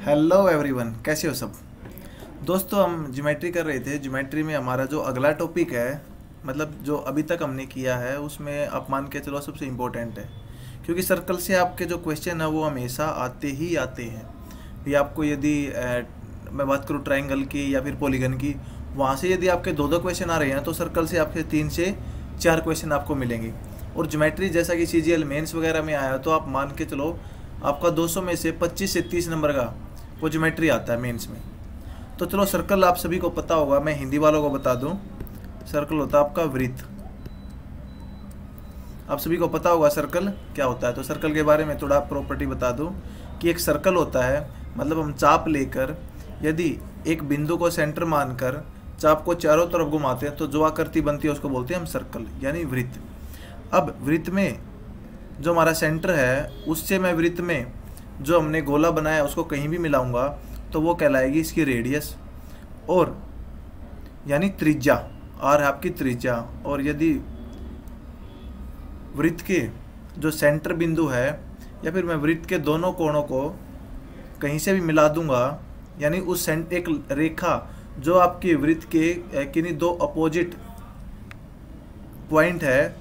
Hello everyone, कैसे हो सब। दोस्तों, हम ज्योमेट्री कर रहे थे। ज्योमेट्री में हमारा जो अगला टॉपिक है, मतलब जो अभी तक हमने किया है, उसमें आप मान के चलो सबसे इम्पोर्टेंट है, क्योंकि सर्कल से आपके जो क्वेश्चन है वो हमेशा आते ही आते हैं। भी आपको यदि मैं बात करूँ ट्रायंगल की या फिर पॉलीगन की, वहाँ से यदि आपके दो दो क्वेश्चन आ रहे हैं तो सर्कल से आपके 3 से 4 क्वेश्चन आपको मिलेंगे। और ज्योमेट्री जैसा कि CGL मेंस वगैरह में आया तो आप मान के चलो आपका 200 में से 25 से 30 नंबर का वो ज्योमेट्री आता है मेंस में। तो चलो, सर्कल आप सभी को पता होगा, मैं हिंदी वालों को बता दूं। सर्कल होता है आपका वृत्त। आप सभी को पता होगा सर्कल क्या होता है। तो सर्कल के बारे में थोड़ा प्रॉपर्टी बता दूं कि एक सर्कल होता है, मतलब हम चाप लेकर यदि एक बिंदु को सेंटर मानकर चाप को चारों तरफ घुमाते हैं तो जो आकृति बनती है उसको बोलते हैं हम सर्कल, यानी वृत्त। अब वृत्त में जो हमारा सेंटर है, उससे मैं वृत्त में जो हमने गोला बनाया उसको कहीं भी मिलाऊंगा तो वो कहलाएगी इसकी रेडियस, और यानी त्रिज्या। आर है आपकी त्रिज्या। और यदि वृत्त के जो सेंटर बिंदु है, या फिर मैं वृत्त के दोनों कोणों को कहीं से भी मिला दूंगा, यानी उस एक रेखा जो आपकी वृत्त के किन्हीं दो अपोजिट पॉइंट है,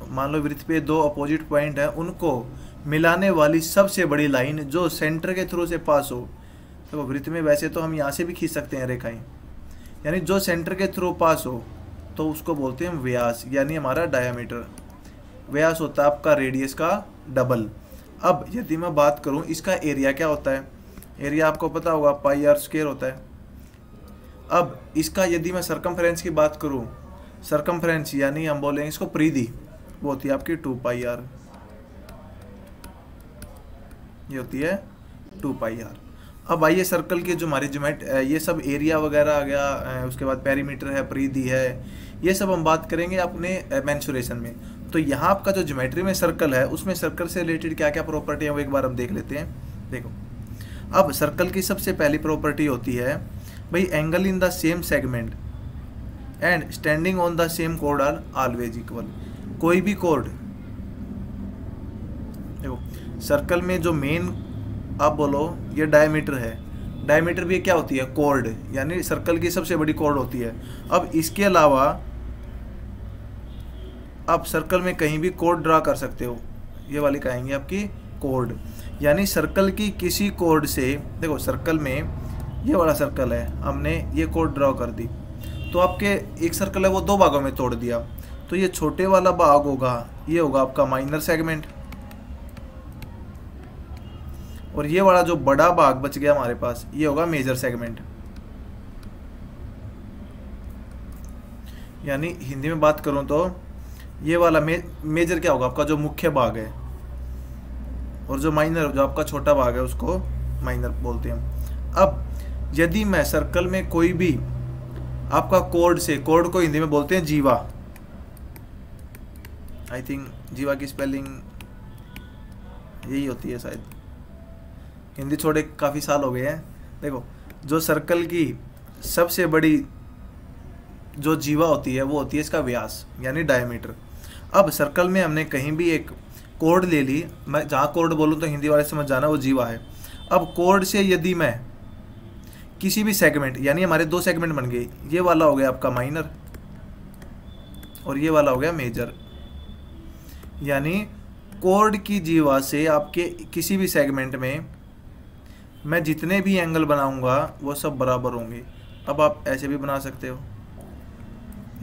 मान लो वृत्त पे दो अपोजिट पॉइंट है, उनको मिलाने वाली सबसे बड़ी लाइन जो सेंटर के थ्रू से पास हो। तो वृत्त में वैसे तो हम यहाँ से भी खींच सकते हैं रेखाएं, यानी जो सेंटर के थ्रू पास हो तो उसको बोलते हैं व्यास, यानी हमारा डायामीटर। व्यास होता है आपका रेडियस का डबल। अब यदि मैं बात करूँ इसका एरिया क्या होता है, एरिया आपको पता होगा πr² होता है। अब इसका यदि मैं सरकमफ्रेंस की बात करूँ, सरकमफ्रेंस यानी हम बोलेंगे इसको परिधि, वो होती है आपकी 2πr, ये होती है 2πr। अब आइए सर्कल की जो हमारी ये सब एरिया वगैरह आ गया, उसके बाद पेरीमीटर है, परिधि है, ये सब हम बात करेंगे अपने मेंसुरेशन में। तो यहाँ आपका जो ज्योमेट्री में सर्कल है उसमें सर्कल से रिलेटेड क्या क्या प्रॉपर्टी है वो एक बार हम देख लेते हैं। देखो, अब सर्कल की सबसे पहली प्रॉपर्टी होती है भाई, angle in the same segment and standing on the same code are always equal. कोई भी कोड, देखो सर्कल में जो मेन आप बोलो ये डायमीटर है, डायमीटर भी क्या होती है, कोड, यानी सर्कल की सबसे बड़ी कोड होती है। अब इसके अलावा आप सर्कल में कहीं भी कोड ड्रा कर सकते हो, ये वाली कहेंगे आपकी कोड, यानी सर्कल की किसी कोड से, देखो सर्कल में ये वाला सर्कल है, हमने ये कोड ड्रा कर दी तो आपके एक सर्कल है वो दो भागों में तोड़ दिया, तो ये छोटे वाला भाग होगा, ये होगा आपका माइनर सेगमेंट, और ये वाला जो बड़ा भाग बच गया हमारे पास ये होगा मेजर सेगमेंट। यानी हिंदी में बात करूं तो ये वाला मेजर क्या होगा, आपका जो मुख्य भाग है, और जो माइनर जो आपका छोटा भाग है उसको माइनर बोलते हैं। अब यदि मैं सर्कल में कोई भी आपका कोड से, कोड को हिंदी में बोलते हैं जीवा, आई थिंक जीवा की स्पेलिंग यही होती है शायद, हिंदी छोड़े काफ़ी साल हो गए हैं। देखो, जो सर्कल की सबसे बड़ी जो जीवा होती है वो होती है इसका व्यास, यानी डायमीटर। अब सर्कल में हमने कहीं भी एक कोड ले ली, मैं जहाँ कोड बोलूँ तो हिंदी वाले समझ जाना वो जीवा है। अब कोड से यदि मैं किसी भी सेगमेंट, यानी हमारे दो सेगमेंट बन गए, ये वाला हो गया आपका माइनर और ये वाला हो गया मेजर, यानी कोड की जीवा से आपके किसी भी सेगमेंट में मैं जितने भी एंगल बनाऊंगा वो सब बराबर होंगे। अब आप ऐसे भी बना सकते हो,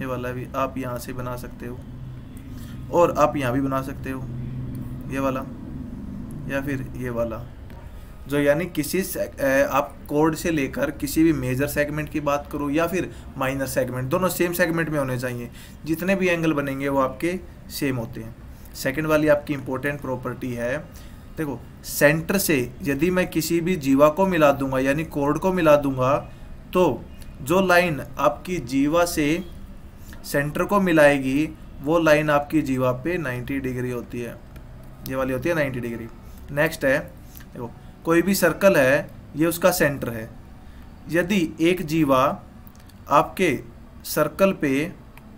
ये वाला भी आप यहाँ से बना सकते हो, और आप यहाँ भी बना सकते हो ये वाला, या फिर ये वाला, जो यानी किसी आप कोड से लेकर किसी भी मेजर सेगमेंट की बात करूँ या फिर माइनर सेगमेंट, दोनों सेम सेगमेंट में होने चाहिए। जितने भी एंगल बनेंगे वो आपके सेम होते हैं। सेकंड वाली आपकी इंपॉर्टेंट प्रॉपर्टी है, देखो सेंटर से यदि मैं किसी भी जीवा को मिला दूंगा, यानी कोड को मिला दूंगा, तो जो लाइन आपकी जीवा से सेंटर को मिलाएगी वो लाइन आपकी जीवा पे 90 डिग्री होती है, ये वाली होती है 90 डिग्री। नेक्स्ट है, देखो कोई भी सर्कल है, ये उसका सेंटर है, यदि एक जीवा आपके सर्कल पे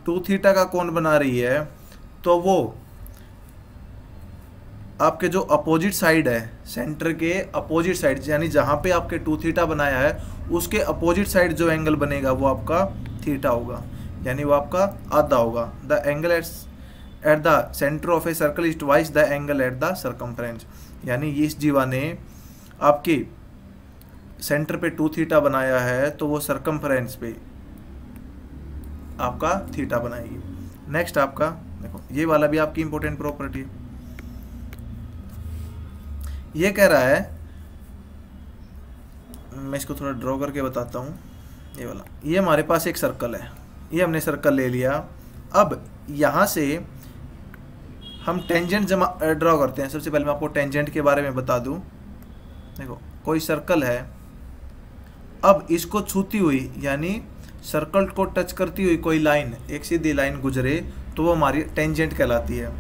2 थीटा का कोण बना रही है तो वो आपके जो अपोजिट साइड है, सेंटर के अपोजिट साइड, यानी जहाँ पे आपके 2 थीटा बनाया है उसके अपोजिट साइड जो एंगल बनेगा वो आपका थीटा होगा, यानी वो आपका आधा होगा। The angle at the centre of a circle is twice the angle at the circumference, यानी इस जीवा ने आपके सेंटर पे 2 थीटा बनाया है तो वो सर्कमफ्रेंस पे आपका थीटा बनाएगी। नेक्स्ट आपका देखो, ये वाला भी आपकी इंपॉर्टेंट प्रॉपर्टी है। ये कह रहा है, मैं इसको थोड़ा ड्रॉ करके बताता हूँ। ये वाला, ये हमारे पास एक सर्कल है, ये हमने सर्कल ले लिया। अब यहाँ से हम टेंजेंट ड्रॉ करते हैं। सबसे पहले मैं आपको टेंजेंट के बारे में बता दूँ। देखो, कोई सर्कल है, अब इसको छूती हुई यानी सर्कल को टच करती हुई कोई लाइन, एक सीधी लाइन गुजरे तो वो हमारी टेंजेंट कहलाती है।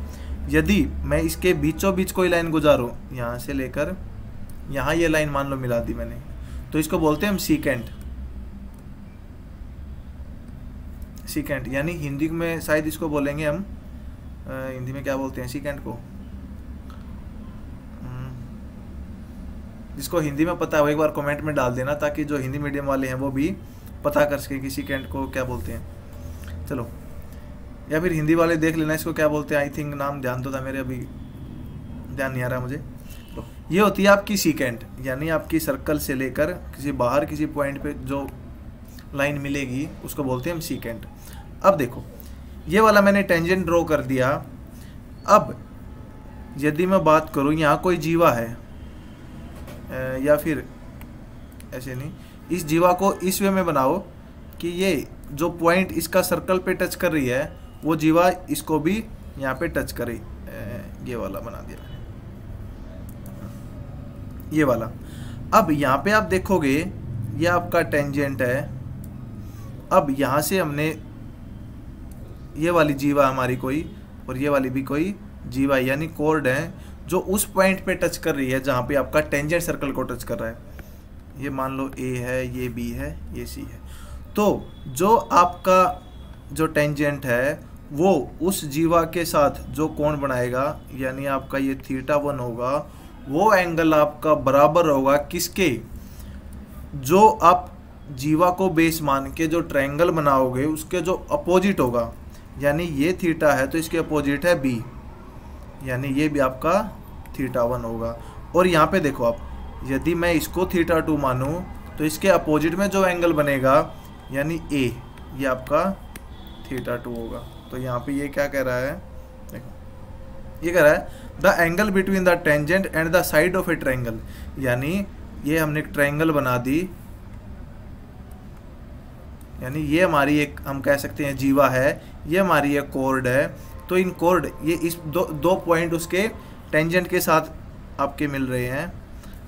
यदि मैं इसके बीचों बीच कोई लाइन गुजारूं, यहाँ से लेकर यहाँ ये लाइन मान लो मिला दी मैंने, तो इसको बोलते हैं हम सीकेंट। सीकेंट यानी हिंदी में शायद इसको बोलेंगे हम, हिंदी में क्या बोलते हैं सीकेंट को, जिसको हिंदी में पता है वो एक बार कमेंट में डाल देना, ताकि जो हिंदी मीडियम वाले हैं वो भी पता कर सके कि सीकेंट को क्या बोलते हैं। चलो, या फिर हिंदी वाले देख लेना इसको क्या बोलते हैं। आई थिंक नाम ध्यान तो था मेरे, अभी ध्यान नहीं आ रहा मुझे। तो ये होती है आपकी सीकेंट, यानी आपकी सर्कल से लेकर किसी बाहर किसी पॉइंट पे जो लाइन मिलेगी उसको बोलते हैं हम सीकेंट। अब देखो, ये वाला मैंने टेंजेंट ड्रॉ कर दिया। अब यदि मैं बात करूँ, यहाँ कोई जीवा है, या फिर ऐसे नहीं, इस जीवा को इस वे में बनाओ कि ये जो पॉइंट इसका सर्कल पे टच कर रही है वो जीवा इसको भी यहाँ पे टच करे। ये वाला बना दिया मैंने, ये वाला। अब यहाँ पे आप देखोगे ये आपका टेंजेंट है। अब यहाँ से हमने ये वाली जीवा हमारी कोई, और ये वाली भी कोई जीवा यानी कॉर्ड है जो उस पॉइंट पे टच कर रही है जहाँ पे आपका टेंजेंट सर्कल को टच कर रहा है। ये मान लो ए है, ये बी है, ये सी है। तो जो आपका जो टेंजेंट है वो उस जीवा के साथ जो कोण बनाएगा, यानी आपका ये θ1 होगा, वो एंगल आपका बराबर होगा किसके, जो आप जीवा को बेस मान के जो ट्रायंगल बनाओगे उसके जो अपोजिट होगा। यानी ये थीटा है तो इसके अपोजिट है बी, यानी ये भी आपका θ1 होगा। और यहाँ पे देखो आप, यदि मैं इसको θ2 मानूं तो इसके अपोजिट में जो एंगल बनेगा यानी ए, ये आपका θ2 होगा। तो यहाँ पे ये क्या कह रहा है, देखो ये कह रहा है the angle between the tangent and the side of A triangle, यानी ये हमने एक ट्रायंगल बना दी, यानी ये हमारी एक हम कह सकते हैं जीवा है, ये हमारी एक कॉर्ड है। तो इन कॉर्ड ये इस दो पॉइंट उसके टेंजेंट के साथ आपके मिल रहे हैं।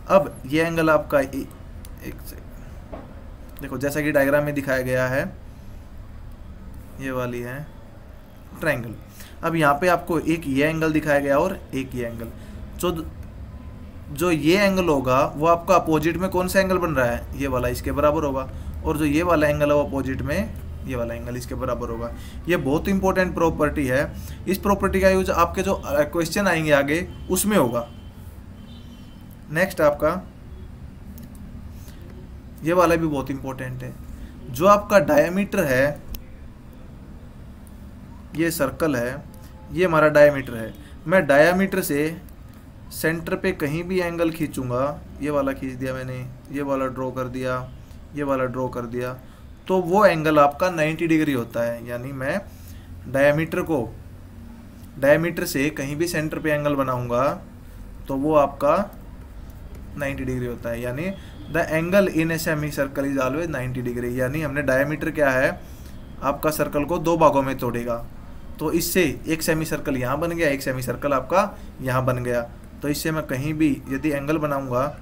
अब ये एंगल आपका एक सेकंड देखो, जैसा कि डायग्राम में दिखाया गया है, ये वाली है ट्रायंगल। अब यहाँ पे आपको एक ये एंगल दिखाया गया और एक ये एंगल। जो ये एंगल होगा वो आपका अपोजिट में कौन सा एंगल बन रहा है, ये वाला इसके बराबर होगा, और जो ये वाला एंगल है वो अपोजिट में ये वाला एंगल इसके बराबर होगा। ये बहुत इंपॉर्टेंट प्रॉपर्टी है। इस प्रॉपर्टी का यूज आपके जो क्वेश्चन आएंगे आगे उसमें होगा। नेक्स्ट आपका ये वाला भी बहुत इंपॉर्टेंट है। जो आपका डायमीटर है, ये सर्कल है, ये हमारा डायमीटर है। मैं डायमीटर से सेंटर पे कहीं भी एंगल खींचूंगा, ये वाला खींच दिया मैंने, ये वाला ड्रॉ कर दिया, ये वाला ड्रॉ कर दिया, तो वो एंगल आपका 90 डिग्री होता है। यानी मैं डायमीटर से कहीं भी सेंटर पे एंगल बनाऊंगा तो वो आपका 90 डिग्री होता है। यानी the angle in a semi circle is always 90 degree. यानी हमने डायमीटर क्या है, आपका सर्कल को 2 भागों में तोड़ेगा। तो इससे एक सेमी सर्कल यहाँ बन गया, एक सेमी सर्कल आपका यहाँ बन गया। तो इससे मैं कहीं भी यदि एंगल बनाऊंगा,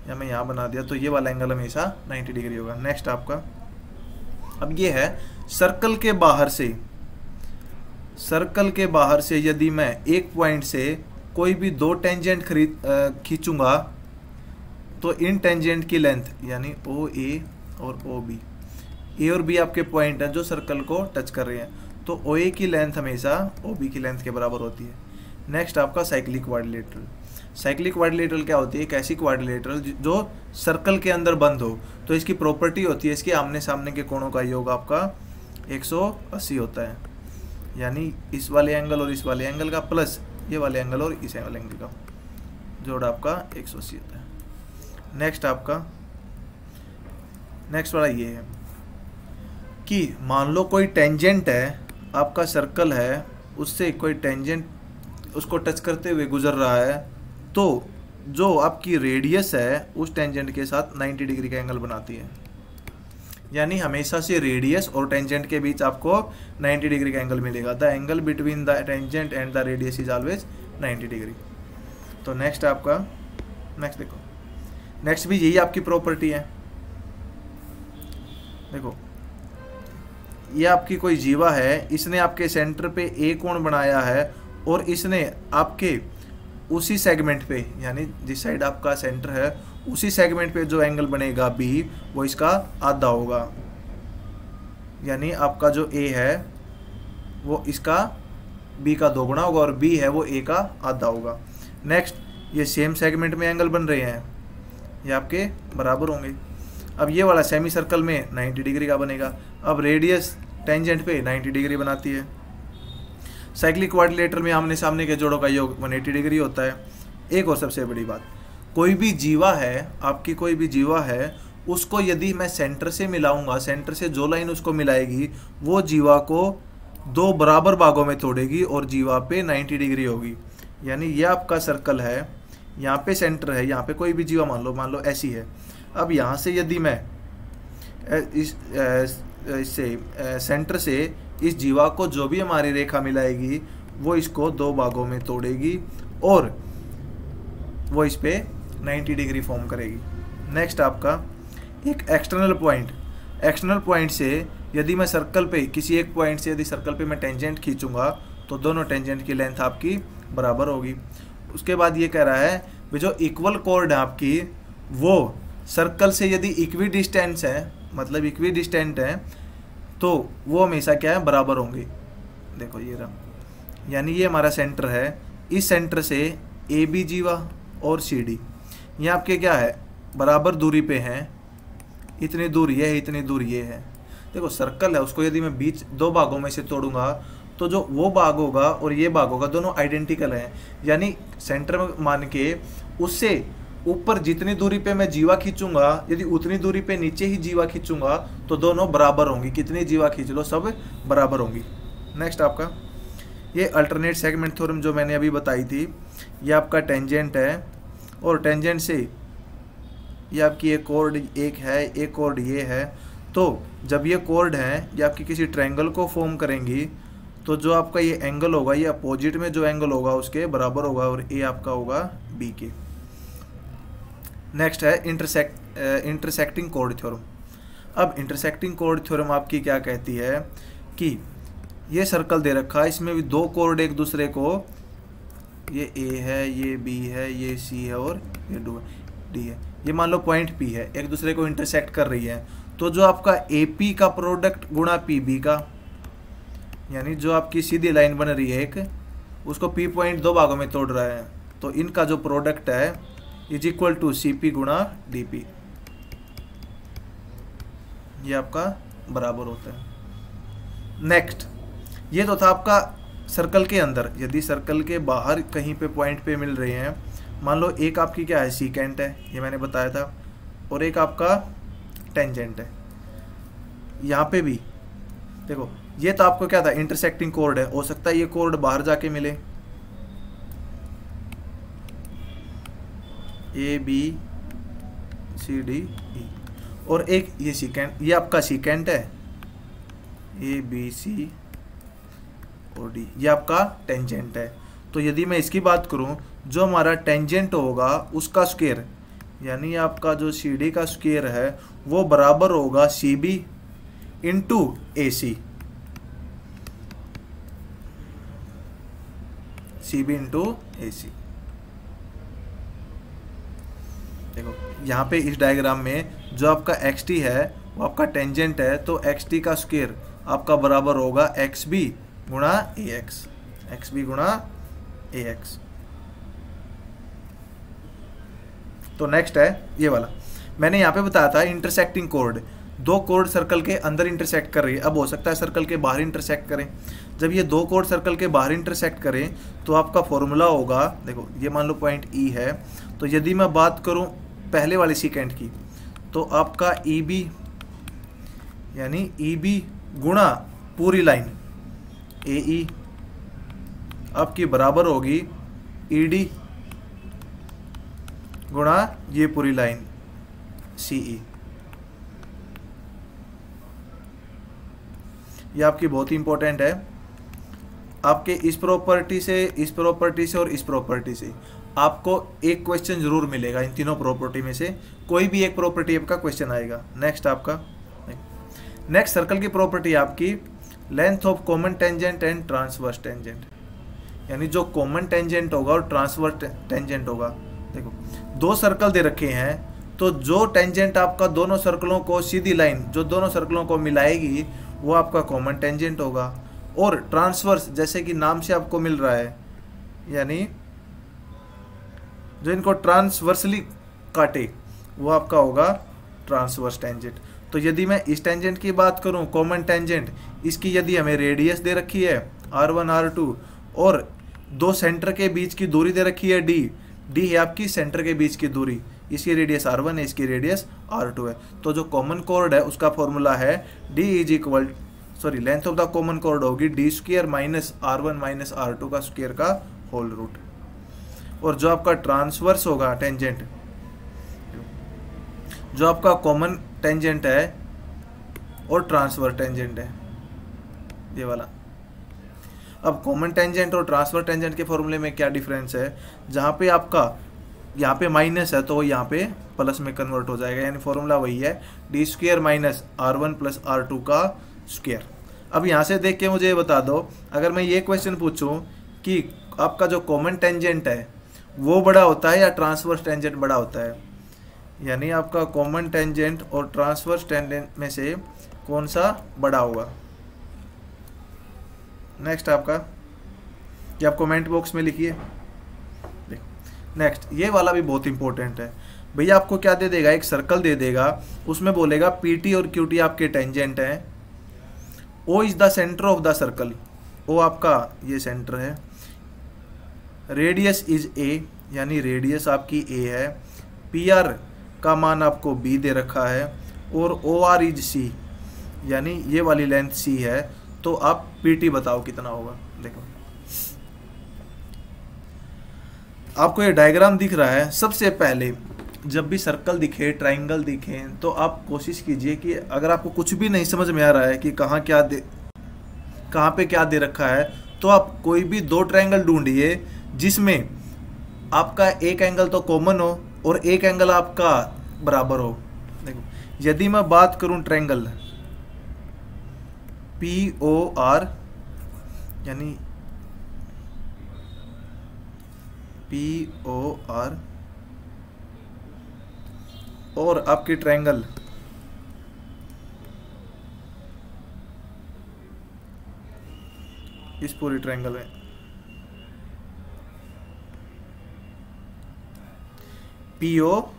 या मैं यहाँ बना दिया, तो ये वाला एंगल हमेशा 90 डिग्री होगा। नेक्स्ट आपका, अब ये है सर्कल के बाहर से यदि मैं एक पॉइंट से कोई भी 2 टेंजेंट खींचूंगा तो इन टेंजेंट की लेंथ यानी ओ ए और ओ बी, ए और बी आपके पॉइंट हैं जो सर्कल को टच कर रहे हैं, तो ओ ए की लेंथ हमेशा ओ बी की लेंथ के बराबर होती है। नेक्स्ट आपका साइक्लिक क्वाड्रिलेटरल। साइक्लिक क्वाड्रिलेटरल क्या होती है? एक ऐसी क्वाड्रिलेटरल जो सर्कल के अंदर बंद हो। तो इसकी प्रॉपर्टी होती है, इसके आमने सामने के कोणों का योग आपका 180 होता है, यानी इस वाले एंगल और इस वाले एंगल का प्लस ये वाले एंगल और इस वाले एंगल का जोड़ आपका 180 होता है। नेक्स्ट आपका नेक्स्ट वाला ये है कि मान लो कोई टेंजेंट है, आपका सर्कल है, उससे कोई टेंजेंट उसको टच करते हुए गुजर रहा है, तो जो आपकी रेडियस है उस टेंजेंट के साथ 90 डिग्री का एंगल बनाती है। यानी हमेशा से रेडियस और टेंजेंट के बीच आपको 90 डिग्री का एंगल मिलेगा। The angle between the tangent and the radius is always 90 degree. तो नेक्स्ट आपका देखो, नेक्स्ट भी यही आपकी प्रॉपर्टी है। देखो ये आपकी कोई जीवा है, इसने आपके सेंटर पे ए कोण बनाया है और इसने आपके उसी सेगमेंट पे, यानी जिस साइड आपका सेंटर है उसी सेगमेंट पे जो एंगल बनेगा बी, वो इसका आधा होगा। यानी आपका जो ए है वो इसका बी का दोगुना होगा और बी है वो ए का आधा होगा। नेक्स्ट ये सेम सेगमेंट में एंगल बन रहे हैं, ये आपके बराबर होंगे। अब ये वाला सेमी सर्कल में 90 डिग्री का बनेगा। अब रेडियस टेंजेंट पे 90 डिग्री बनाती है। साइक्लिक क्वाड्रिलेटरल में आमने सामने के जोड़ों का योग 180 डिग्री होता है। एक और सबसे बड़ी बात, कोई भी जीवा है, आपकी कोई भी जीवा है, उसको यदि मैं सेंटर से मिलाऊंगा, सेंटर से जो लाइन उसको मिलाएगी वो जीवा को दो बराबर भागों में तोड़ेगी और जीवा पे 90 डिग्री होगी। यानी ये आपका सर्कल है, यहाँ पे सेंटर है, यहाँ पे कोई भी जीवा मान लो ऐसी है। अब यहाँ से यदि मैं इससे सेंटर से इस जीवा को जो भी हमारी रेखा मिलाएगी वो इसको दो भागों में तोड़ेगी और वो इस पे 90 डिग्री फॉर्म करेगी। नेक्स्ट आपका एक एक्सटर्नल पॉइंट से यदि मैं सर्कल पे किसी एक पॉइंट से यदि सर्कल पे मैं टेंजेंट खींचूंगा तो दोनों टेंजेंट की लेंथ आपकी बराबर होगी। उसके बाद ये कह रहा है कि जो इक्वल कॉर्ड है आपकी वो सर्कल से यदि इक्वी डिस्टेंस है, मतलब इक्वी डिस्टेंट है, तो वो हमेशा क्या है? बराबर होंगे। देखो ये रहा, यानी ये हमारा सेंटर है, इस सेंटर से ए बी जीवा और सी डी ये आपके क्या है? बराबर दूरी पे हैं। इतनी दूर ये है, इतनी दूर ये है। देखो सर्कल है, उसको यदि मैं बीच दो भागों में से तोड़ूंगा तो जो वो भाग होगा और ये भाग होगा दोनों आइडेंटिकल हैं। यानी सेंटर में मान के उससे ऊपर जितनी दूरी पे मैं जीवा खींचूंगा, यदि उतनी दूरी पे नीचे ही जीवा खींचूंगा तो दोनों बराबर होंगी। कितनी जीवा खींच लो सब बराबर होंगी। नेक्स्ट आपका ये अल्टरनेट सेगमेंट थ्योरम जो मैंने अभी बताई थी, ये आपका टेंजेंट है और टेंजेंट से ये आपकी एक कॉर्ड एक है, एक कॉर्ड ये है। तो जब ये कॉर्ड हैं ये आपकी किसी ट्रायंगल को फॉर्म करेंगी तो जो आपका ये एंगल होगा ये अपोजिट में जो एंगल होगा उसके बराबर होगा और ए आपका होगा बी के। नेक्स्ट है इंटरसेक्टिंग कॉर्ड थ्योरम। अब इंटरसेक्टिंग कॉर्ड थ्योरम आपकी क्या कहती है कि ये सर्कल दे रखा है, इसमें भी दो कॉर्ड एक दूसरे को, ये ए है, ये बी है, ये सी है और ये डी है, ये मान लो पॉइंट पी है, एक दूसरे को इंटरसेक्ट कर रही है। तो जो आपका ए पी का प्रोडक्ट गुणा पी बी का, यानी जो आपकी सीधी लाइन बन रही है एक, उसको पी पॉइंट दो भागों में तोड़ रहा है, तो इनका जो प्रोडक्ट है is equal to C P गुणा डी पी, ये आपका बराबर होता है। नेक्स्ट ये तो था आपका सर्कल के अंदर। यदि सर्कल के बाहर कहीं पे पॉइंट पे मिल रहे हैं, मान लो एक आपकी क्या है? सीकेंट है, ये मैंने बताया था, और एक आपका टेंजेंट है। यहाँ पे भी देखो ये तो आपको क्या था? इंटरसेक्टिंग कॉर्ड है। हो सकता है ये कॉर्ड बाहर जाके मिले, A B C D E, और एक ये सीकेंट, ये आपका सीकेंट है, ए बी सी और डी, ये आपका टेंजेंट है। तो यदि मैं इसकी बात करूं, जो हमारा टेंजेंट होगा उसका स्क्वायर, यानी आपका जो सी डी का स्क्वायर है वो बराबर होगा सी बी इंटू ए सी, सी बी इंटू ए सी। देखो यहाँ पे इस डायग्राम में जो आपका एक्स टी है वो आपका टेंजेंट है, तो एक्स टी का स्क्वायर आपका बराबर होगा एक्स बी गुणा ए एक्स, एक्स बी गुणा AX। तो नेक्स्ट है ये वाला, मैंने यहाँ पे बताया था इंटरसेक्टिंग कोड, दो कोड सर्कल के अंदर इंटरसेक्ट कर रही है। अब हो सकता है सर्कल के बाहर इंटरसेक्ट करें। जब ये दो कोड सर्कल के बाहर इंटरसेक्ट करें तो आपका फॉर्मूला होगा, देखो ये मान लो पॉइंट E है, तो यदि मैं बात करूं पहले वाले सेकेंड की, तो आपका EB यानी EB गुणा पूरी लाइन AE आपकी बराबर होगी ED गुणा ये पूरी लाइन CE। ये आपकी बहुत ही इंपॉर्टेंट है। आपके इस प्रॉपर्टी से, इस प्रॉपर्टी से और इस प्रॉपर्टी से आपको एक क्वेश्चन जरूर मिलेगा। इन तीनों प्रॉपर्टी में से कोई भी एक प्रॉपर्टी आपका क्वेश्चन आएगा। नेक्स्ट आपका नेक्स्ट सर्कल की प्रॉपर्टी आपकी length of common tangent and transverse tangent, यानी जो कॉमन टेंजेंट होगा और ट्रांसवर्स टेंजेंट होगा। देखो दो सर्कल दे रखे हैं, तो जो टेंजेंट आपका दोनों सर्कलों को, सीधी लाइन जो दोनों सर्कलों को मिलाएगी वो आपका कॉमन टेंजेंट होगा। और ट्रांसवर्स जैसे कि नाम से आपको मिल रहा है, यानी जो इनको ट्रांसवर्सली काटे वो आपका होगा ट्रांसवर्स टेंजेंट। तो यदि मैं इस टेंजेंट की बात करूं कॉमन टेंजेंट, इसकी यदि हमें रेडियस दे रखी है R1 R2 और दो सेंटर के बीच की दूरी दे रखी है D है आपकी सेंटर के बीच की दूरी, इसकी रेडियस R1 है, इसकी रेडियस R2 है। तो जो कॉमन कोड है उसका फॉर्मूला है D is equal, sorry length of the common code होगी D square minus R1 minus R2 का स्क्वायर का होल रूट। और जो आपका ट्रांसवर्स होगा टेंजेंट, जो आपका कॉमन टेंजेंट है और ट्रांसवर्स टेंजेंट है ये वाला। अब कॉमन टेंजेंट और ट्रांसवर्स टेंजेंट के फॉर्मूले में क्या डिफरेंस है, जहाँ पे आपका यहाँ पे माइनस है तो यहाँ पे प्लस में कन्वर्ट हो जाएगा, यानी फॉर्मूला वही है D square minus R1 plus R2 का स्क्वायर। अब यहाँ से देख के मुझे ये बता दो, अगर मैं ये क्वेश्चन पूछूं कि आपका जो कॉमन टेंजेंट है वो बड़ा होता है या ट्रांसवर्स टेंजेंट बड़ा होता है, यानी आपका कॉमन टेंजेंट और ट्रांसवर्स टेंजेंट में से कौन सा बड़ा होगा। नेक्स्ट आपका ये आप कमेंट बॉक्स में लिखिए। नेक्स्ट ये वाला भी बहुत इंपॉर्टेंट है भैया, आपको क्या दे देगा, एक सर्कल दे देगा, उसमें बोलेगा PT और QT आपके टेंजेंट हैं, O is the centre of the circle, O आपका ये सेंटर है, रेडियस इज A यानी रेडियस आपकी A है, PR का मान आपको B दे रखा है और OR इज C यानी ये वाली लेंथ C है। तो आप PT बताओ कितना होगा। देखो आपको ये डायग्राम दिख रहा है। सबसे पहले जब भी सर्कल दिखे, ट्राइंगल दिखे, तो आप कोशिश कीजिए कि अगर आपको कुछ भी नहीं समझ में आ रहा है कि कहाँ पे क्या दे रखा है, तो आप कोई भी दो ट्राइंगल ढूंढिए जिसमें आपका एक एंगल तो कॉमन हो और एक एंगल आपका बराबर हो। देखो यदि मैं बात करूं ट्राइंगल POR यानी POR और आपकी ट्रायंगल इस पूरी ट्रायंगल में POT,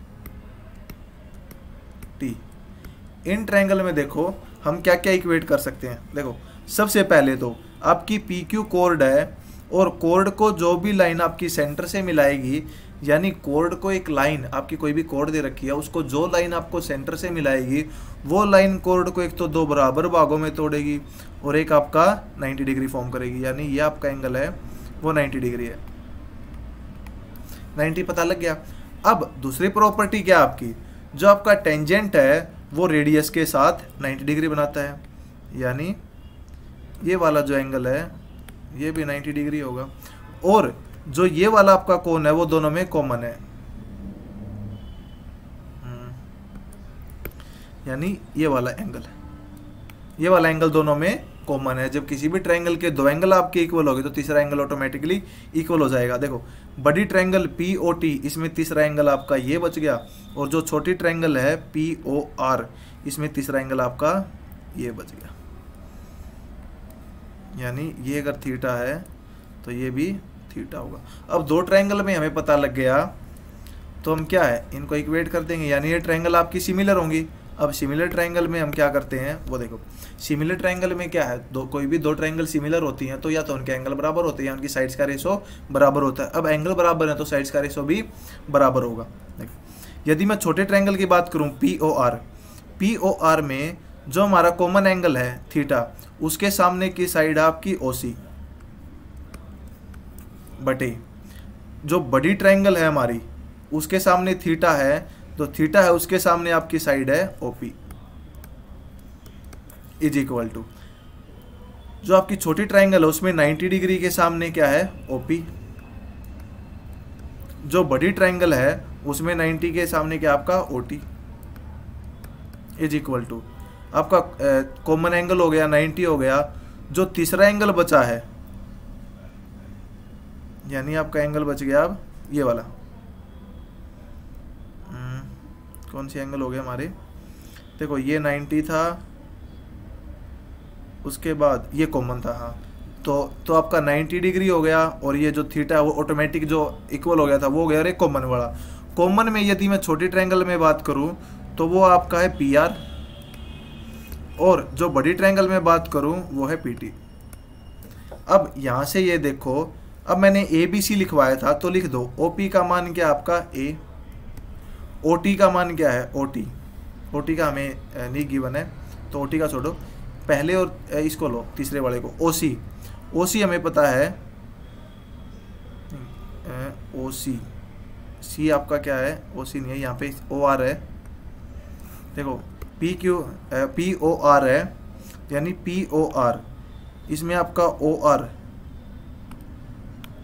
इन ट्रायंगल में देखो हम क्या क्या इक्वेट कर सकते हैं। देखो सबसे पहले तो आपकी PQ कोर्ड है और कोर्ड को जो भी लाइन आपकी सेंटर से मिलाएगी, यानी कोर्ड को एक लाइन आपकी कोई भी कोर्ड दे रखी है, उसको जो लाइन आपको सेंटर से मिलाएगी वो लाइन कोर्ड को एक तो दो बराबर भागों में तोड़ेगी और एक आपका 90 डिग्री फॉर्म करेगी, यानी ये आपका एंगल है वो 90 डिग्री है। 90 पता लग गया। अब दूसरी प्रॉपर्टी क्या आपकी, जो आपका टेंजेंट है वो रेडियस के साथ 90 डिग्री बनाता है, यानी ये वाला जो एंगल है ये भी 90 डिग्री होगा। और जो ये वाला आपका कोण है वो दोनों में कॉमन है, यानी ये वाला एंगल दोनों में कॉमन है। जब किसी भी ट्रायंगल के दो एंगल आपके इक्वल होंगे तो तीसरा एंगल ऑटोमेटिकली इक्वल हो जाएगा। देखो बड़ी ट्रायंगल POT, इसमें तीसरा एंगल आपका ये बच गया, और जो छोटी ट्रायंगल है POR, इसमें तीसरा एंगल आपका ये बच गया, यानी ये अगर थीटा है तो ये भी थीटा होगा। अब दो ट्रायंगल में हमें पता लग गया, तो हम क्या है इनको इक्वेट कर देंगे, यानी ये ट्रायंगल आपकी सिमिलर होंगी। अब सिमिलर ट्रायंगल में हम क्या करते हैं वो देखो, सिमिलर ट्रायंगल में क्या है, कोई भी दो ट्रायंगल सिमिलर होती हैं तो या तो उनके एंगल बराबर होते हैं या उनकी साइड्स का रेशो बराबर होता है। अब एंगल बराबर है तो साइड्स का रेशो भी बराबर होगा। देखो यदि मैं छोटे ट्रायंगल की बात करूं POR में जो हमारा कॉमन एंगल है थीटा, उसके सामने की साइड आपकी OC बटे जो बड़ी ट्रायंगल है हमारी उसके सामने थीटा है, तो थीटा है उसके सामने आपकी साइड है OP इज इक्वल टू जो आपकी छोटी ट्रायंगल है उसमें 90 डिग्री के सामने क्या है OP, जो बड़ी ट्रायंगल है उसमें 90 के सामने क्या आपका OT इज इक्वल टू आपका कॉमन एंगल हो गया 90 हो गया। जो तीसरा एंगल बचा है यानी आपका एंगल बच गया अब ये वाला, कौन सी एंगल हो गया हमारे, देखो ये 90 था, उसके बाद ये कॉमन था, हाँ तो आपका 90 डिग्री हो गया और ये जो थीटा है वो ऑटोमेटिक जो इक्वल हो गया था वो हो गया। और एक कॉमन वाला, कॉमन में यदि मैं छोटी ट्रायंगल में बात करूं तो वो आपका है PR और जो बड़ी ट्रायंगल में बात करूं वो है PT। अब यहाँ से ये देखो, अब मैंने ABC लिखवाया था तो लिख दो OP का मान क्या आपका A, OT का मान क्या है OT का हमें नहीं गिवन है तो OT का छोड़ो, पहले और इसको लो तीसरे वाले को OC हमें पता है C आपका क्या है OC नहीं है, यहाँ पे OR है, देखो POR है यानी POR, इसमें आपका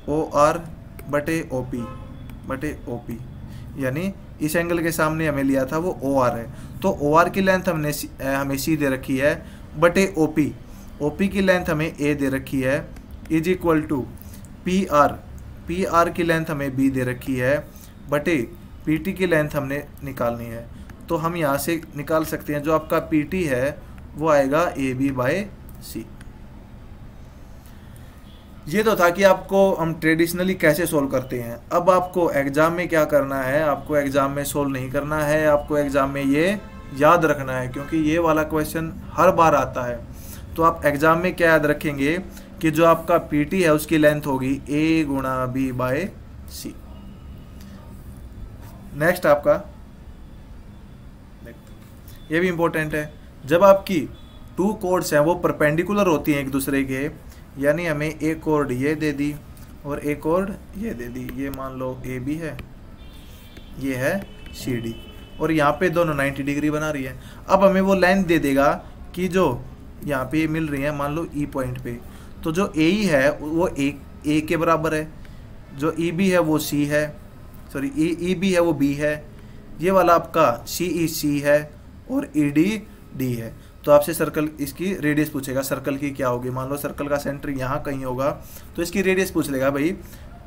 OR बटे OP यानी इस एंगल के सामने हमें लिया था वो OR है, तो OR की लेंथ हमें C दे रखी है बटे OP की लेंथ हमें A दे रखी है इज इक्वल टू PR की लेंथ हमें B दे रखी है बटे PT की लेंथ हमने निकालनी है। तो हम यहाँ से निकाल सकते हैं जो आपका PT है वो आएगा AB/C। ये तो था कि आपको हम ट्रेडिशनली कैसे सोल्व करते हैं। अब आपको एग्जाम में क्या करना है, आपको एग्जाम में सोल्व नहीं करना है, आपको एग्जाम में ये याद रखना है क्योंकि ये वाला क्वेश्चन हर बार आता है। तो आप एग्जाम में क्या याद रखेंगे कि जो आपका PT है उसकी लेंथ होगी A गुणा B/C। नेक्स्ट आपका ये भी इंपॉर्टेंट है, जब आपकी टू कोर्ड्स हैं वो परपेंडिकुलर होती हैं एक दूसरे के, यानी हमें एक कोर्ड ये दे दी और एक कोर्ड ये दे दी, ये मान लो AB है, ये है CD और यहाँ पे दोनों 90 डिग्री बना रही है। अब हमें वो लाइन दे देगा कि जो यहाँ पे मिल रही है मान लो E पॉइंट पे, तो जो AE है वो A के बराबर है, जो EB है वो C है, सॉरी EB है वो B है, ये वाला आपका CE C है और ED D है। तो आपसे सर्कल इसकी रेडियस पूछेगा, सर्कल की क्या होगी, मान लो सर्कल का सेंटर यहाँ कहीं होगा तो इसकी रेडियस पूछ लेगा भाई,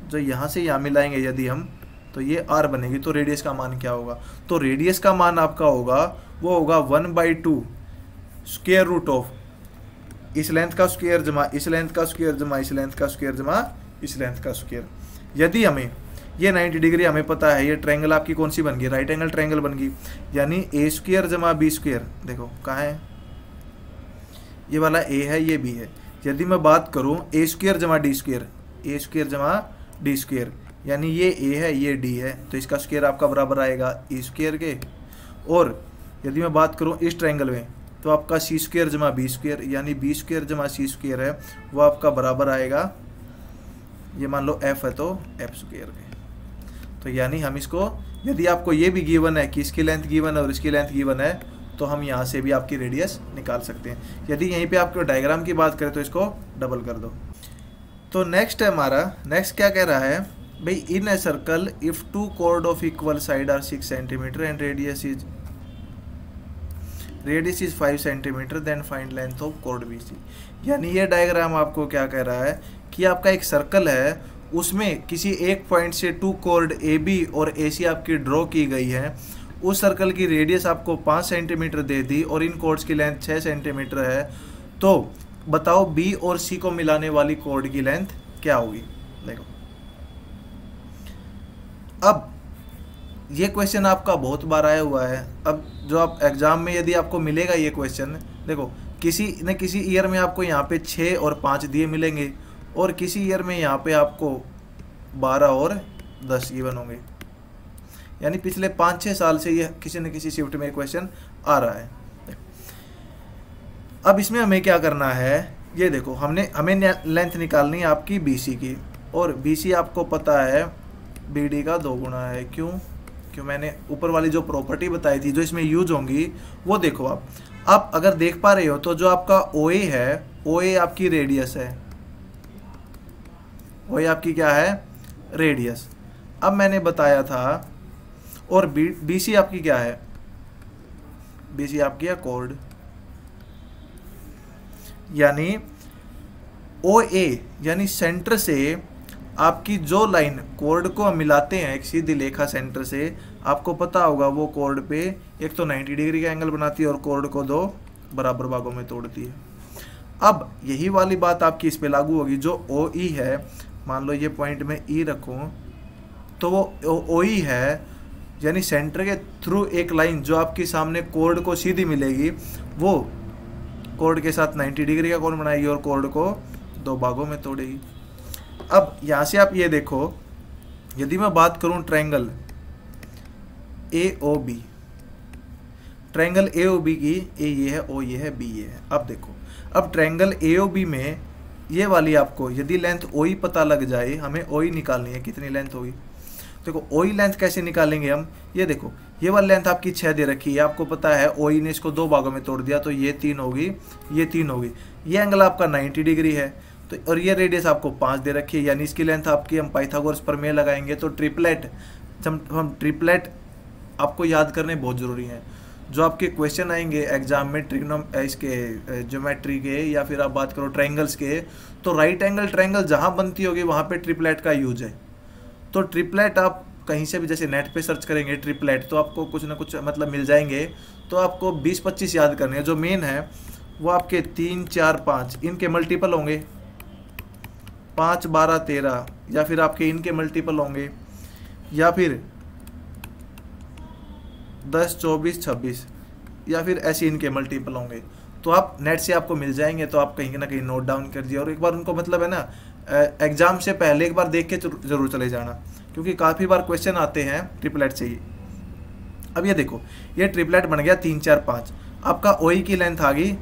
जो यहाँ से यहाँ मिलाएंगे यदि हम तो ये R बनेगी, तो रेडियस का मान क्या होगा, तो रेडियस का मान आपका होगा वो होगा 1/2 स्क्वायर रूट ऑफ इस लेंथ का स्क्वायर जमा इस लेंथ का स्क्वायर जमा इस लेंथ का स्क्वायर जमा इस लेंथ का स्क्वायर। यदि हमें ये 90 डिग्री हमें पता है, ये ट्रायंगल आपकी कौन सी बन गई, राइट एंगल ट्रायंगल बन गई, यानी A² जमा B², देखो कहाँ है ये वाला A है ये B है। यदि मैं बात करूँ A² जमा D², यानी ये A है ये D है, तो इसका स्क्वायर आपका बराबर आएगा E² के। और यदि मैं बात करूँ इस ट्रायंगल में तो आपका C² जमा B², यानी B² जमा C² है वो आपका बराबर आएगा, ये मान लो F है तो F² के। तो यानी हम इसको, यदि आपको ये भी गिवन है कि इसकी लेंथ गिवन है और इसकी लेंथ गिवन है तो हम यहाँ से भी आपकी रेडियस निकाल सकते हैं। यदि यहीं पे आपको डायग्राम की बात करें तो इसको डबल कर दो। तो नेक्स्ट है हमारा, नेक्स्ट क्या कह रहा है भाई, in a circle if two chord of equal side are 6 centimetre and radius is 5 centimetre then find length of chord BC। यानी ये डायग्राम आपको क्या कह रहा है कि आपका एक सर्कल है, उसमें किसी एक पॉइंट से टू कॉर्ड AB और AC आपकी ड्रॉ की गई है, उस सर्कल की रेडियस आपको 5 सेंटीमीटर दे दी और इन कॉर्ड्स की लेंथ 6 सेंटीमीटर है, तो बताओ B और C को मिलाने वाली कॉर्ड की लेंथ क्या होगी। देखो अब ये क्वेश्चन आपका बहुत बार आया हुआ है। अब जो आप एग्जाम में यदि आपको मिलेगा ये क्वेश्चन, देखो किसी न किसी ईयर में आपको यहाँ पे 6 और 5 दिए मिलेंगे, और किसी ईयर में यहाँ पे आपको 12 और 10 गिवन होंगे। यानी पिछले 5-6 साल से ये किसी न किसी शिफ्ट में क्वेश्चन आ रहा है। अब इसमें हमें क्या करना है, ये देखो हमें लेंथ निकालनी है आपकी BC की, और BC आपको पता है BD का 2 गुना है। क्यों मैंने ऊपर वाली जो प्रॉपर्टी बताई थी जो इसमें यूज होंगी वो देखो आप अगर देख पा रहे हो तो जो आपका OA है, OA आपकी रेडियस है, OA आपकी क्या है, रेडियस। अब मैंने बताया था, और BC आपकी क्या है, BC आपकी है कॉर्ड। यानी OA यानी सेंटर से आपकी जो लाइन कॉर्ड को हम मिलाते हैं एक सीधी रेखा सेंटर से, आपको पता होगा वो कॉर्ड पे एक तो 90 डिग्री का एंगल बनाती है और कॉर्ड को 2 बराबर भागों में तोड़ती है। अब यही वाली बात आपकी इस पे लागू होगी। जो OE है, मान लो ये पॉइंट में E रखूं, तो वो OE है यानी सेंटर के थ्रू एक लाइन जो आपके सामने कॉर्ड को सीधी मिलेगी, वो कॉर्ड के साथ 90 डिग्री का कोण बनाएगी और कॉर्ड को 2 भागों में तोड़ेगी। अब यहाँ से आप ये देखो, यदि मैं बात करूँ ट्रायंगल AOB, ट्रायंगल AOB की A ये है, O ये है, B ये है। अब देखो, अब ट्रायंगल AOB में ये वाली आपको यदि लेंथ OE पता लग जाए, हमें OE निकालनी है, कितनी लेंथ होगी। देखो OE लेंथ कैसे निकालेंगे हम, ये देखो ये वाली लेंथ आपकी 6 दे रखी है, आपको पता है OE ने इसको 2 भागों में तोड़ दिया तो ये 3 होगी, ये 3 होगी। ये एंगल आपका 90 डिग्री है, तो और ये रेडियस आपको 5 दे रखी है, यानी इसकी लेंथ आपकी हम पाइथागोरस प्रमेय लगाएंगे तो ट्रिपलेट, हम ट्रिपलेट आपको याद करने बहुत ज़रूरी है। जो आपके क्वेश्चन आएंगे एग्जाम में इसके ज्योमेट्री के, या फिर आप बात करो ट्रायंगल्स के, तो राइट एंगल ट्रायंगल जहाँ बनती होगी वहाँ पे ट्रिपलेट का यूज है। तो ट्रिपलेट आप कहीं से भी जैसे नेट पे सर्च करेंगे ट्रिपलेट, तो आपको कुछ ना कुछ मतलब मिल जाएंगे। तो आपको 20-25 याद करने हैं। जो मेन है वो आपके 3, 4, 5 इनके मल्टीपल होंगे, 5, 12, 13, या फिर आपके इनके मल्टीपल होंगे, या फिर 10, 24, 26, या फिर ऐसे इनके मल्टीपल होंगे। तो आप नेट से आपको मिल जाएंगे, तो आप कहीं ना कहीं नोट डाउन कर दिए, और एक बार उनको मतलब है ना एग्जाम से पहले एक बार देख के जरूर चले जाना, क्योंकि काफ़ी बार क्वेश्चन आते हैं ट्रिपलेट से ही। अब ये देखो, ये ट्रिपलेट बन गया 3, 4, 5, आपका OE की लेंथ आ गई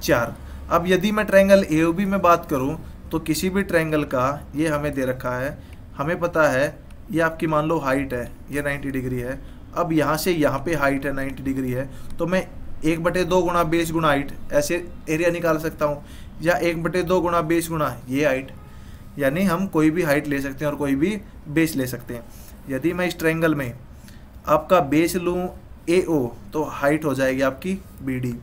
4। अब यदि मैं ट्रायंगल AOB में बात करूं, तो किसी भी ट्रायंगल का ये हमें दे रखा है, हमें पता है ये आपकी मान लो हाइट है, ये 90 डिग्री है। अब यहाँ से यहाँ पे हाइट है 90 डिग्री है, तो मैं 1/2 गुणा बेस गुणा हाइट ऐसे एरिया निकाल सकता हूँ, या 1/2 गुणा बेस गुणा ये हाइट, यानी हम कोई भी हाइट ले सकते हैं और कोई भी बेस ले सकते हैं। यदि मैं इस ट्रायंगल में आपका बेस लूँ AO, तो हाइट हो जाएगी आपकी BD,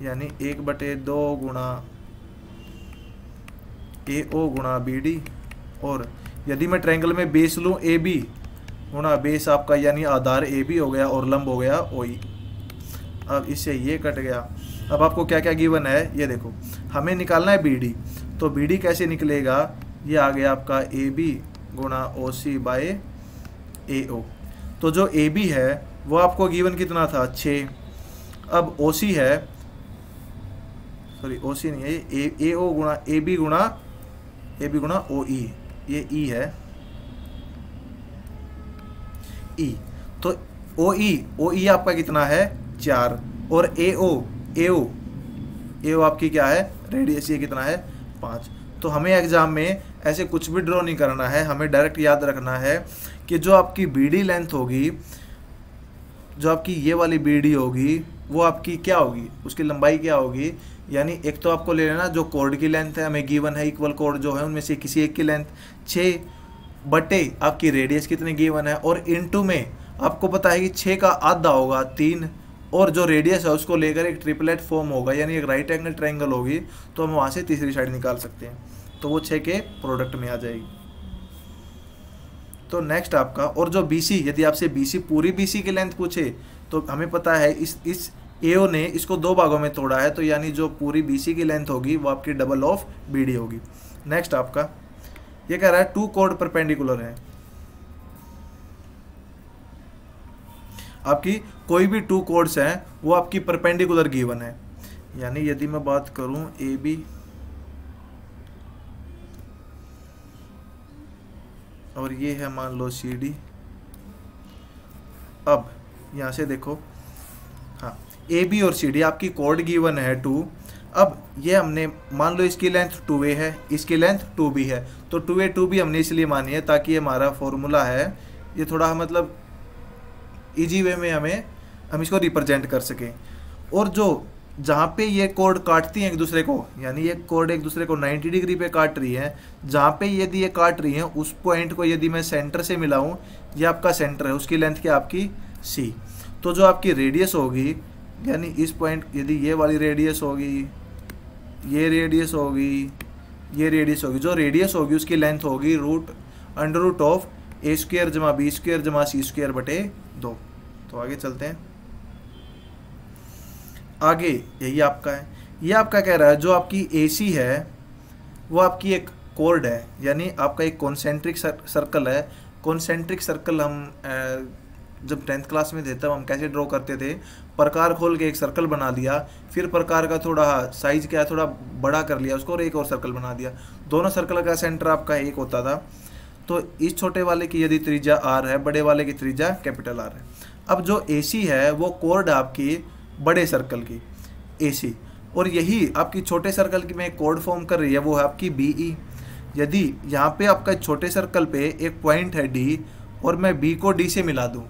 यानी 1/2 गुणा AO गुणा BD। और यदि मैं ट्रायंगल में बेस लूँ AB गुणा बेस आपका यानी आधार AB हो गया और लंब हो गया OE। अब इससे ये कट गया। अब आपको क्या क्या गिवन है ये देखो, हमें निकालना है BD, तो BD कैसे निकलेगा, ये आ गया आपका AB गुणा OC बाय AO। तो जो AB है वो आपको गिवन कितना था 6। अब OC है, सॉरी OC नहीं है, AO गुणा AB गुणा OE, ये E है E। तो OE आपका कितना है 4, और AO आपकी क्या है रेडियस, ये कितना है 5। तो हमें एग्जाम में ऐसे कुछ भी ड्रॉ नहीं करना है, हमें डायरेक्ट याद रखना है कि जो आपकी BD लेंथ होगी, जो आपकी ये वाली BD होगी, वो आपकी क्या होगी, उसकी लंबाई क्या होगी। यानी एक तो आपको ले लेना जो कॉर्ड की लेंथ है, हमें गिवन है इक्वल कॉर्ड जो है उनमें से किसी एक की लेंथ 6 बटे आपकी रेडियस कितने गिवन है, और इनटू में आपको पता है कि 6 का आधा होगा 3, और जो रेडियस है उसको लेकर एक ट्रिपलेट फॉर्म होगा, यानी एक राइट एंगल ट्रायंगल होगी, तो हम वहाँ से तीसरी साइड निकाल सकते हैं, तो वो 6 के प्रोडक्ट में आ जाएगी। तो नेक्स्ट आपका, और जो BC, यदि आपसे BC पूरी BC की लेंथ पूछे, तो हमें पता है इस AO ने इसको 2 भागों में तोड़ा है, तो यानी जो पूरी BC की लेंथ होगी वो आपकी डबल ऑफ BD होगी। नेक्स्ट आपका ये कह रहा है 2 कॉर्ड परपेंडिकुलर है, आपकी कोई भी टू कोड्स हैं वो आपकी परपेंडिकुलर गिवन है। यानी यदि मैं बात करूं ए बी और ये है मान लो सी डी। अब यहाँ से देखो, हाँ ए बी और सी डी आपकी कोड गिवन है 2। अब ये हमने मान लो इसकी लेंथ 2a है, इसकी लेंथ 2b है, तो 2a 2b हमने इसलिए मानी है ताकि हमारा फॉर्मूला है ये थोड़ा मतलब इजी वे में हम इसको रिप्रेजेंट कर सकें। और जो जहाँ पे ये कोड काटती हैं एक दूसरे को, यानी ये कोड एक दूसरे को 90 डिग्री पे काट रही है, जहाँ पे यदि ये काट रही हैं उस पॉइंट को यदि मैं सेंटर से मिलाऊँ, ये आपका सेंटर है, उसकी लेंथ क्या आपकी c। तो जो आपकी रेडियस होगी, यानी इस पॉइंट यदि ये वाली रेडियस होगी, ये रेडियस होगी, ये रेडियस होगी, जो रेडियस होगी उसकी लेंथ होगी √under root of a square जमा b स्क्वायर जमा c स्क्वायर बटे 2। तो आगे चलते हैं। आगे यही आपका है, ये आपका कह रहा है जो आपकी AC है वो आपकी एक कोर्ड है, यानी आपका एक कॉन्सेंट्रिक सर्कल है। कॉन्सेंट्रिक सर्कल हम जब 10th क्लास में थे तब हम कैसे ड्रॉ करते थे, प्रकार खोल के एक सर्कल बना दिया, फिर प्रकार का थोड़ा साइज क्या थोड़ा बड़ा कर लिया उसको और एक और सर्कल बना दिया। दोनों सर्कल का सेंटर आपका एक होता था। तो इस छोटे वाले की यदि त्रिज्या r है, बड़े वाले की त्रिज्या कैपिटल R है। अब जो AC है वो कोड आपकी बड़े सर्कल की AC, और यही आपकी छोटे सर्कल की में कोड फॉर्म कर रही है वो है आपकी BE। यदि यहाँ पे आपका छोटे सर्कल पे एक पॉइंट है D और मैं B को D से मिला दूँ,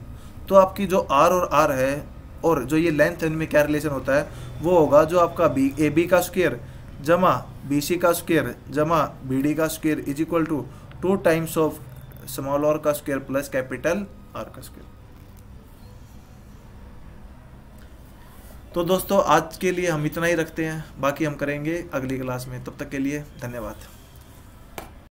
तो आपकी जो R और R है और जो ये लेंथ है इनमें क्या रिलेशन होता है, वो होगा जो आपका AB का स्क्वायर जमा BC का स्क्वायर जमा BD का square is equal to 2 times of small r का स्क्वायर प्लस कैपिटल R का स्क्वायर। तो दोस्तों आज के लिए हम इतना ही रखते हैं, बाकी हम करेंगे अगली क्लास में। तब तक के लिए धन्यवाद।